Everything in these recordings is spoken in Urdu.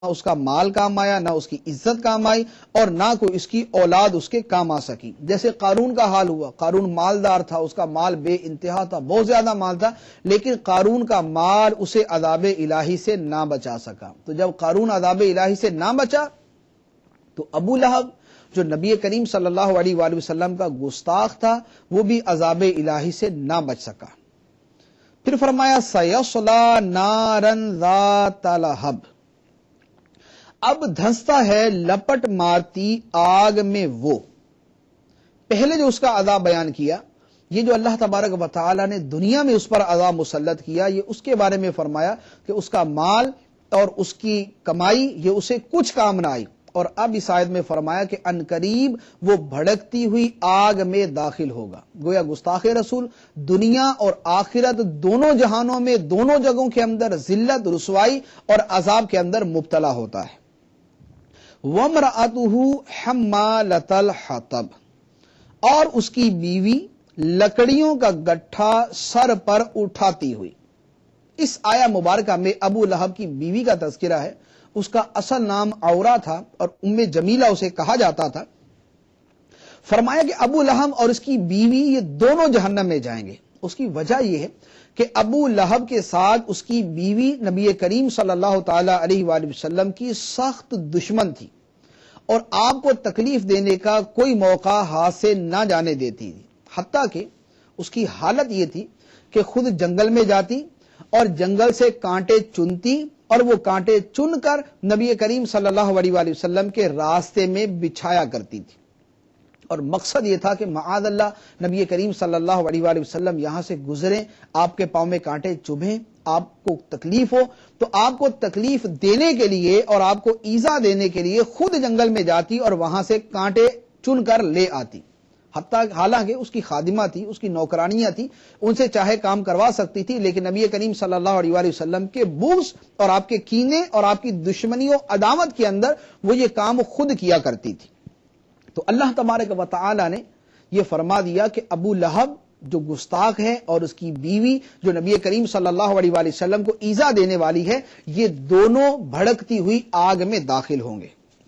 اس کا مال کام آیا، نہ اس کی عزت کام آئی، اور نہ کوئی اس کی اولاد اس کے کام آ سکی۔ جیسے قارون کا حال ہوا، قارون مالدار تھا، اس کا مال بے انتہا تھا، بہت زیادہ مال تھا، لیکن قارون کا مال اسے عذاب الہی سے نہ بچا سکا۔ تو جب قارون عذاب الہی سے نہ بچا تو ابو لہب جو نبی کریم صلی اللہ علیہ وآلہ وسلم کا گستاخ تھا، وہ بھی عذاب الہی سے نہ بچ سکا۔ پھر فرمایا سَيَصْلَىٰ نَارًا ذَاتَ لَهَبٍ، اب دھنستا ہے لپٹ مارتی آگ میں وہ۔ پہلے جو اس کا عذاب بیان کیا، یہ جو اللہ تبارک و تعالی نے دنیا میں اس پر عذاب مسلط کیا، یہ اس کے بارے میں فرمایا کہ اس کا مال اور اس کی کمائی یہ اسے کچھ کام نہ آئی، اور اب اس آیت میں فرمایا کہ عنقریب وہ بھڑکتی ہوئی آگ میں داخل ہوگا۔ گویا گستاخ رسول دنیا اور آخرت دونوں جہانوں میں، دونوں جگہوں کے اندر ذلت، رسوائی اور عذاب کے اندر مبتلا ہوتا ہے۔ وَامْرَأَتُهُ حَمَّالَةَ الْحَطَبِ، اور اس کی بیوی لکڑیوں کا گٹھا سر پر اٹھاتی ہوئی۔ اس آیا مبارکہ میں ابو لہب کی بیوی کا تذکرہ ہے۔ اس کا اصل نام عورہ تھا اور ام جمیلہ اسے کہا جاتا تھا۔ فرمایا کہ ابو لہب اور اس کی بیوی یہ دونوں جہنم میں جائیں گے۔ اس کی وجہ یہ ہے کہ ابو لہب کے ساتھ اس کی بیوی نبی کریم صلی اللہ تعالی علیہ وآلہ وسلم کی سخت دشمن تھی، اور آپ کو تکلیف دینے کا کوئی موقع ہاتھ سے نہ جانے دیتی تھی، حتیٰ کہ اس کی حالت یہ تھی کہ خود جنگل میں جاتی اور جنگل سے کانٹے چنتی، اور وہ کانٹے چن کر نبی کریم صلی اللہ علیہ وآلہ وسلم کے راستے میں بچھایا کرتی تھی، اور مقصد یہ تھا کہ معاذ اللہ نبی کریم صلی اللہ علیہ وآلہ وسلم یہاں سے گزریں، آپ کے پاؤں میں کانٹے چبھیں، آپ کو تکلیف ہو، تو آپ کو تکلیف دینے کے لیے اور آپ کو ایذا دینے کے لیے خود جنگل میں جاتی اور وہاں سے کانٹے چن کر لے آتی۔ حالانکہ اس کی خادمہ تھی، اس کی نوکرانیاں تھی، ان سے چاہے کام کروا سکتی تھی، لیکن نبی کریم صلی اللہ علیہ وآلہ وسلم کے بغض اور آپ کے کینے اور آپ کی دشمنی و عداوت کے اندر وہ یہ کام خود کیا کرتی تھی۔ تو اللہ تبارک و تعالی نے یہ فرما دیا کہ ابو لہب جو گستاخ ہے اور اس کی بیوی جو نبی کریم صلی اللہ علیہ وآلہ وسلم کو ایذا دینے والی ہے، یہ دونوں بھڑکتی ہوئی آگ میں داخل ہوں گے۔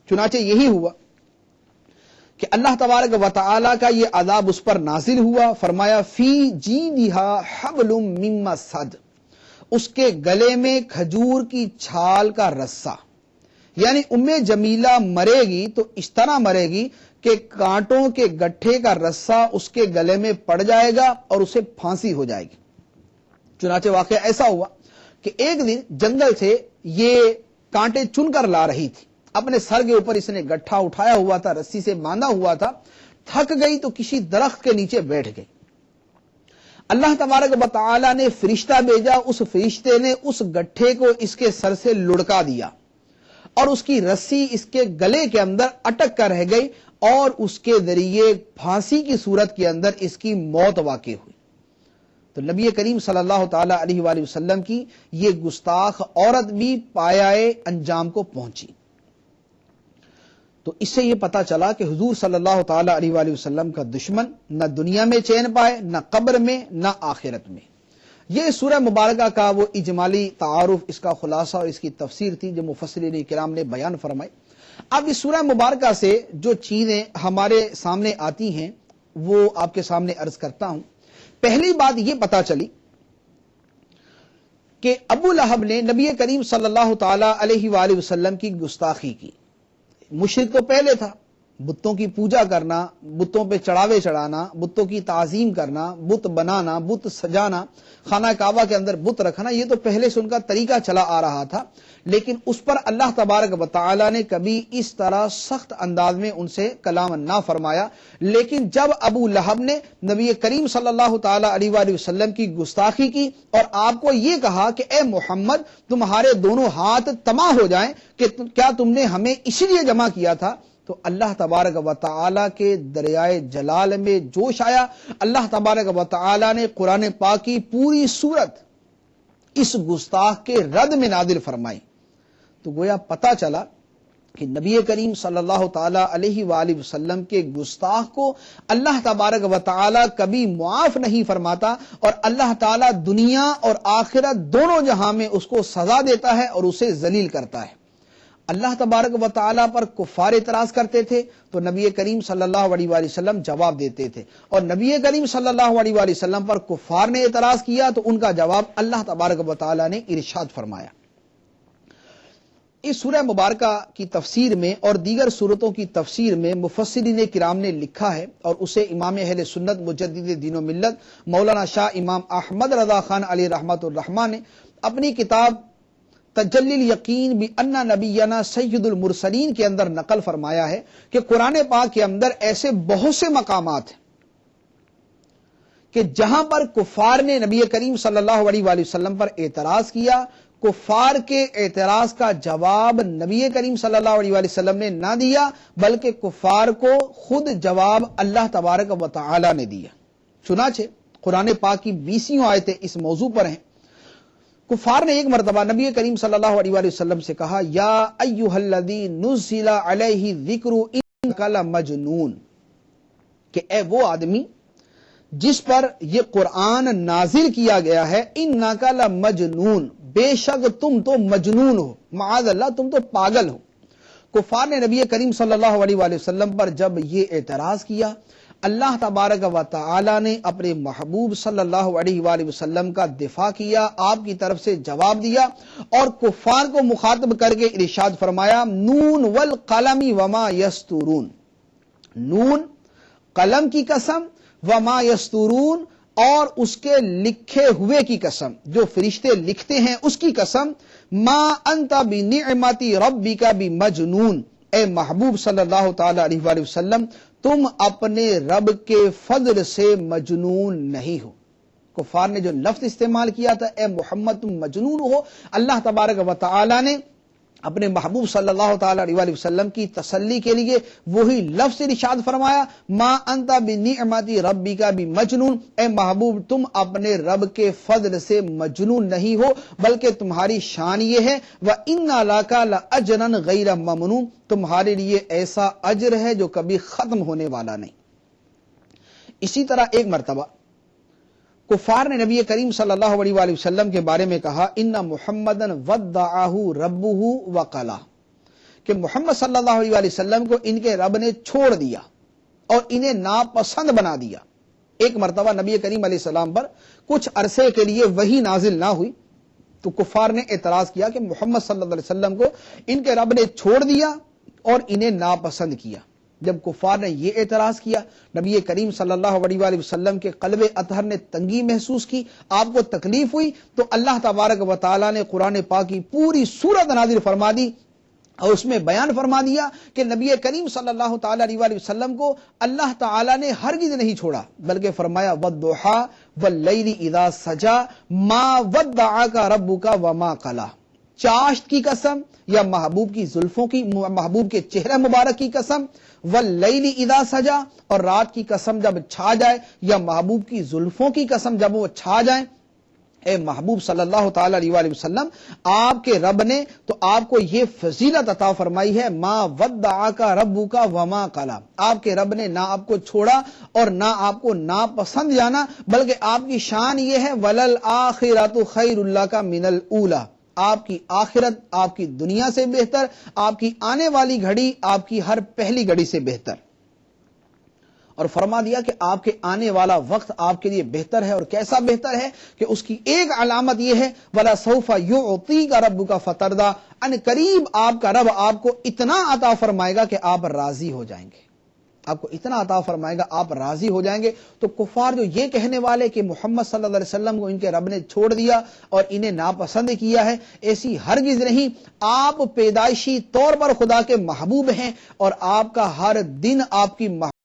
چنانچہ یہی ہوا کہ اللہ تبارک و تعالی کا یہ عذاب اس پر نازل ہوا۔ فرمایا فی جیدہا حبل من مسد، اس کے گلے میں کھجور کی چھال کا رسہ، یعنی ام جمیلہ مرے گی تو اس طرح مرے گی کہ کانٹوں کے گٹھے کا رسہ اس کے گلے میں پڑ جائے گا اور اسے پھانسی ہو جائے گی۔ چنانچہ واقعہ ایسا ہوا کہ ایک دن جنگل سے یہ کانٹے چن کر لا رہی تھی، اپنے سر کے اوپر اس نے گٹھا اٹھایا ہوا تھا، رسی سے باندھا ہوا تھا، تھک گئی تو کسی درخت کے نیچے بیٹھ گئی۔ اللہ تبارک و تعالی نے فرشتہ بھیجا، اس فرشتے نے اس گٹھے کو اس کے سر سے لڑکا دیا اور اس کی رسی اس کے گلے کے اندر اٹک کر رہ گئی، اور اس کے ذریعے پھانسی کی صورت کے اندر اس کی موت واقع ہوئی۔ تو نبی کریم صلی اللہ تعالی علیہ وآلہ وسلم کی یہ گستاخ عورت بھی پایائے انجام کو پہنچی۔ تو اس سے یہ پتا چلا کہ حضور صلی اللہ تعالی علیہ وآلہ وسلم کا دشمن نہ دنیا میں چین پائے، نہ قبر میں، نہ آخرت میں۔ یہ سورہ مبارکہ کا وہ اجمالی تعارف، اس کا خلاصہ اور اس کی تفسیر تھی جو مفسرین کرام نے بیان فرمائی۔ اب اس سورہ مبارکہ سے جو چیزیں ہمارے سامنے آتی ہیں وہ آپ کے سامنے عرض کرتا ہوں۔ پہلی بات یہ پتا چلی کہ ابو لہب نے نبی کریم صلی اللہ تعالی علیہ وآلہ وسلم کی گستاخی کی۔ مشرک تو پہلے تھا، بتوں کی پوجا کرنا، بتوں پہ چڑھاوے چڑھانا، بتوں کی تعظیم کرنا، بت بنانا، بت سجانا، خانہ کعبہ کے اندر بت رکھنا، یہ تو پہلے سے ان کا طریقہ چلا آ رہا تھا، لیکن اس پر اللہ تبارک و تعالی نے کبھی اس طرح سخت انداز میں ان سے کلام نہ فرمایا۔ لیکن جب ابو لہب نے نبی کریم صلی اللہ تعالی علیہ وآلہ وسلم کی گستاخی کی اور آپ کو یہ کہا کہ اے محمد تمہارے دونوں ہاتھ تمام ہو جائیں کہ کیا تم نے ہمیں اس لیے جمع کیا تھا، تو اللہ تبارک و تعالی کے دریائے جلال میں جوش آیا۔ اللہ تبارک و تعالی نے قرآن پاک کی پوری سورت اس گستاخ کے رد میں نازل فرمائی۔ تو گویا پتا چلا کہ نبی کریم صلی اللہ تعالی علیہ وآلہ وسلم کے گستاخ کو اللہ تبارک و تعالی کبھی معاف نہیں فرماتا، اور اللہ تعالی دنیا اور آخرت دونوں جہاں میں اس کو سزا دیتا ہے اور اسے ذلیل کرتا ہے۔ اللہ تبارک و تعالیٰ پر کفار اعتراض کرتے تھے تو نبی کریم صلی اللہ علیہ وآلہ وسلم جواب دیتے تھے، اور نبی کریم صلی اللہ علیہ وآلہ وسلم پر کفار نے اعتراض کیا تو ان کا جواب اللہ تبارک و تعالیٰ نے ارشاد فرمایا۔ اس سورہ مبارکہ کی تفسیر میں اور دیگر سورتوں کی تفسیر میں مفسرین کرام نے لکھا ہے، اور اسے امام اہل سنت مجدد دین و ملت مولانا شاہ امام احمد رضا خان علیہ رحمۃ الرحمٰن نے اپنی کتاب تجلی الیقین بان نبینا سید المرسلین کے اندر نقل فرمایا ہے کہ قرآن پاک کے اندر ایسے بہت سے مقامات ہیں کہ جہاں پر کفار نے نبی کریم صلی اللہ علیہ وآلہ وسلم پر اعتراض کیا، کفار کے اعتراض کا جواب نبی کریم صلی اللہ علیہ وآلہ وسلم نے نہ دیا، بلکہ کفار کو خود جواب اللہ تبارک و تعالی نے دیا۔ چنانچہ قرآن پاک کی 20 آیتیں اس موضوع پر ہیں۔ کفار نے ایک مرتبہ نبی کریم صلی اللہ علیہ وآلہ وسلم سے کہا، یا ایھا الذی نزل علیہ الذکر انک لمجنون، کہ اے وہ آدمی جس پر یہ قرآن نازل کیا گیا ہے، انک لمجنون، بے شک تم تو مجنون ہو، معاذ اللہ تم تو پاگل ہو۔ کفار نے نبی کریم صلی اللہ علیہ وآلہ وسلم پر جب یہ اعتراض کیا، اللہ تبارک و تعالی نے اپنے محبوب صلی اللہ علیہ وآلہ وسلم کا دفاع کیا، آپ کی طرف سے جواب دیا، اور کفار کو مخاطب کر کے ارشاد فرمایا، نون والقلم وما یسطرون، نون قلم کی قسم، وما یسطرون اور اس کے لکھے ہوئے کی قسم، جو فرشتے لکھتے ہیں اس کی قسم، ما انت بنعمت ربک بمجنون، اے محبوب صلی اللہ تعالی علیہ وآلہ وسلم تم اپنے رب کے فضل سے مجنون نہیں ہو۔ کفار نے جو لفظ استعمال کیا تھا، اے محمد تم مجنون ہو، اللہ تبارک و تعالی نے اپنے محبوب صلی اللہ تعالی علیہ وآلہ وسلم کی تسلی کے لیے وہی لفظ ارشاد فرمایا، ما انت بنعمت ربک بمجنون، اے محبوب تم اپنے رب کے فضل سے مجنون نہیں ہو، بلکہ تمہاری شان یہ ہے، وَإِنَّ لَكَ لَأَجْرًا غَيْرَ مَمْنُونٍ، تمہارے لیے ایسا اجر ہے جو کبھی ختم ہونے والا نہیں۔ اسی طرح ایک مرتبہ کفار نے نبی کریم صلی اللہ علیہ وآلہ وسلم کے بارے میں کہا، ان محمدن ودعہ ربہ وقلا، کہ محمد صلی اللہ علیہ وآلہ وسلم کو ان کے رب نے چھوڑ دیا اور انہیں ناپسند بنا دیا۔ ایک مرتبہ نبی کریم علیہ السلام پر کچھ عرصے کے لیے وحی نازل نہ ہوئی تو کفار نے اعتراض کیا کہ محمد صلی اللہ علیہ وسلم کو ان کے رب نے چھوڑ دیا اور انہیں ناپسند کیا۔ جب کفار نے یہ اعتراض کیا، نبی کریم صلی اللہ علیہ وآلہ وسلم کے قلب اطہر نے تنگی محسوس کی، آپ کو تکلیف ہوئی، تو اللہ تبارک و تعالی نے قرآن پاک کی پوری سورت نازل فرما دی اور اس میں بیان فرما دیا کہ نبی کریم صلی اللہ تعالی علیہ وآلہ وسلم کو اللہ تعالی نے ہرگز نہیں چھوڑا، بلکہ فرمایا والضحی واللیل اذا سجا ما ودعک ربک وما قلی، چاشت کی قسم یا محبوب کی زلفوں کی، محبوب کے چہرہ مبارک کی قسم، واللیل اذا سجا اور رات کی قسم جب چھا جائے، یا محبوب کی زلفوں کی قسم جب وہ چھا جائیں۔ اے محبوب صلی اللہ تعالی علیہ وآلہ وسلم آپ کے رب نے تو آپ کو یہ فضیلت عطا فرمائی ہے، ما ودعک ربک وما قلی، آپ کے رب نے نہ آپ کو چھوڑا اور نہ آپ کو ناپسند جانا، بلکہ آپ کی شان یہ ہے وللآخرۃ خیر لک من الاولی، آپ کی آخرت آپ کی دنیا سے بہتر، آپ کی آنے والی گھڑی آپ کی ہر پہلی گھڑی سے بہتر، اور فرما دیا کہ آپ کے آنے والا وقت آپ کے لیے بہتر ہے، اور کیسا بہتر ہے کہ اس کی ایک علامت یہ ہے وَلَسَوْفَ يُعْطِيكَ رَبُّكَ فَتَرْضَىٰ، ان قریب آپ کا رب آپ کو اتنا عطا فرمائے گا کہ آپ راضی ہو جائیں گے، آپ کو اتنا عطا فرمائے گا آپ راضی ہو جائیں گے۔ تو کفار جو یہ کہنے والے کہ محمد صلی اللہ علیہ وسلم کو ان کے رب نے چھوڑ دیا اور انہیں ناپسند کیا ہے، ایسی ہرگز نہیں، آپ پیدائشی طور پر خدا کے محبوب ہیں، اور آپ کا ہر دن آپ کی